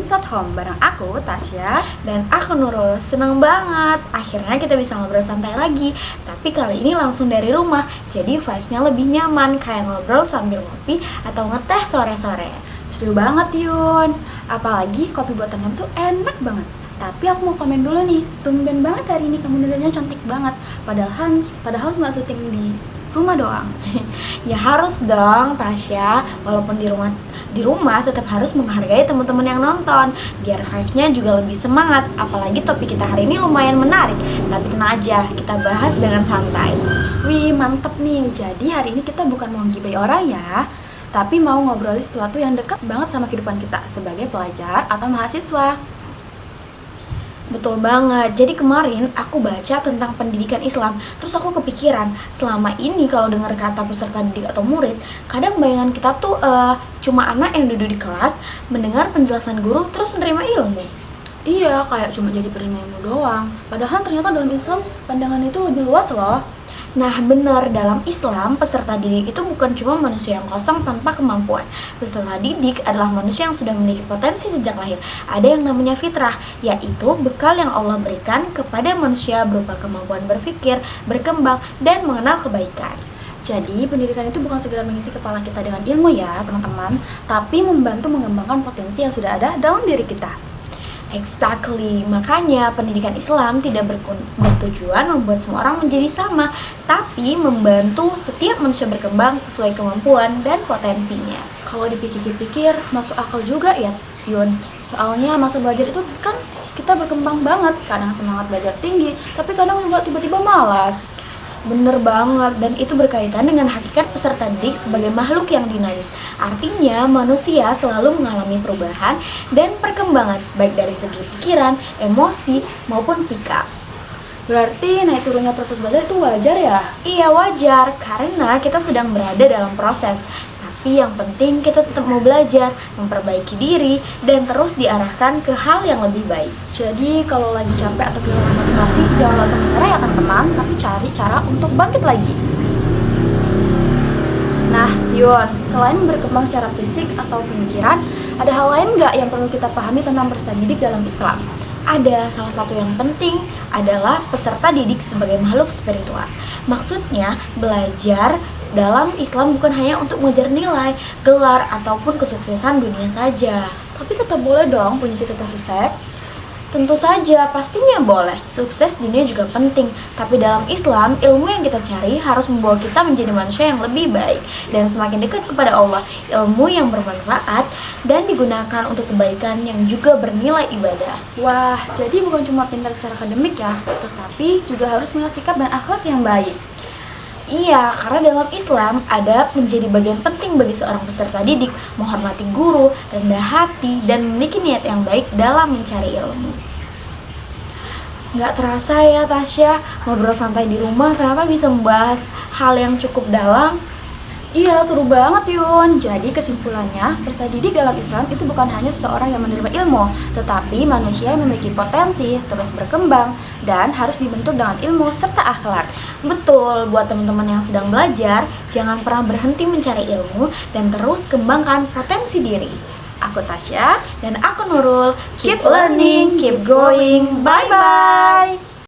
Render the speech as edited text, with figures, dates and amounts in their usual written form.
Inside Home bareng aku, Tasya. Dan aku Nurul. Senang banget, akhirnya kita bisa ngobrol santai lagi. Tapi kali ini langsung dari rumah, jadi vibes-nya lebih nyaman, kayak ngobrol sambil ngopi atau ngeteh sore-sore. Setuju banget Yun. Apalagi kopi buatan kamu tuh enak banget. Tapi aku mau komen dulu nih, tumben banget hari ini kamu nodanya cantik banget. Padahal cuma syuting di rumah doang. Ya harus dong Tasya, walaupun di rumah tetap harus menghargai teman-teman yang nonton, biar vibes-nya juga lebih semangat. Apalagi topik kita hari ini lumayan menarik, tapi tenang aja, kita bahas dengan santai. Wih, mantep nih. Jadi hari ini kita bukan mau gibai orang ya, tapi mau ngobrolin sesuatu yang dekat banget sama kehidupan kita sebagai pelajar atau mahasiswa. Betul banget, jadi kemarin aku baca tentang pendidikan Islam. Terus aku kepikiran, selama ini kalau dengar kata peserta didik atau murid, kadang bayangan kita tuh cuma anak yang duduk di kelas, mendengar penjelasan guru, terus menerima ilmu. Iya, kayak cuma jadi penerima ilmu doang. Padahal ternyata dalam Islam pandangan itu lebih luas loh. Nah benar, dalam Islam peserta didik itu bukan cuma manusia yang kosong tanpa kemampuan. Peserta didik adalah manusia yang sudah memiliki potensi sejak lahir. Ada yang namanya fitrah, yaitu bekal yang Allah berikan kepada manusia berupa kemampuan berpikir, berkembang, dan mengenal kebaikan. Jadi pendidikan itu bukan segera mengisi kepala kita dengan ilmu ya teman-teman, tapi membantu mengembangkan potensi yang sudah ada dalam diri kita. Exactly, makanya pendidikan Islam tidak bertujuan membuat semua orang menjadi sama, tapi membantu setiap manusia berkembang sesuai kemampuan dan potensinya. Kalau dipikir-pikir, masuk akal juga ya Yun. Soalnya masa belajar itu kan kita berkembang banget, kadang semangat belajar tinggi, tapi kadang juga tiba-tiba malas. Bener banget, dan itu berkaitan dengan hakikat peserta didik sebagai makhluk yang dinamis. Artinya manusia selalu mengalami perubahan dan perkembangan, baik dari segi pikiran, emosi, maupun sikap. Berarti naik turunnya proses belajar itu wajar ya? Iya wajar, karena kita sedang berada dalam proses. Tapi yang penting kita tetap mau belajar, memperbaiki diri, dan terus diarahkan ke hal yang lebih baik. Jadi kalau lagi capek atau kehilangan motivasi, jangan langsung menyerah ya teman-teman, tapi cari cara untuk bangkit lagi. Nah Yun, selain berkembang secara fisik atau pemikiran, ada hal lain nggak yang perlu kita pahami tentang peserta didik dalam Islam? Ada, salah satu yang penting adalah peserta didik sebagai makhluk spiritual. Maksudnya, belajar dalam Islam bukan hanya untuk mengejar nilai, gelar, ataupun kesuksesan dunia saja. Tapi tetap boleh dong punya cita-cita sukses. Tentu saja, pastinya boleh. Sukses dunia juga penting. Tapi dalam Islam, ilmu yang kita cari harus membawa kita menjadi manusia yang lebih baik dan semakin dekat kepada Allah. Ilmu yang bermanfaat dan digunakan untuk kebaikan yang juga bernilai ibadah. Wah, jadi bukan cuma pintar secara akademik ya, tetapi juga harus punya sikap dan akhlak yang baik. Iya, karena dalam Islam adab menjadi bagian penting bagi seorang peserta didik, menghormati guru, rendah hati, dan memiliki niat yang baik dalam mencari ilmu. Nggak terasa ya Tasya, ngobrol santai di rumah ternyata bisa membahas hal yang cukup dalam. Iya, seru banget Yun. Jadi kesimpulannya, peserta didik dalam Islam itu bukan hanya seseorang yang menerima ilmu, tetapi manusia yang memiliki potensi, terus berkembang, dan harus dibentuk dengan ilmu serta akhlak. Betul, buat teman-teman yang sedang belajar, jangan pernah berhenti mencari ilmu dan terus kembangkan potensi diri. Aku Tasya, dan aku Nurul. Keep learning, keep growing. Bye-bye.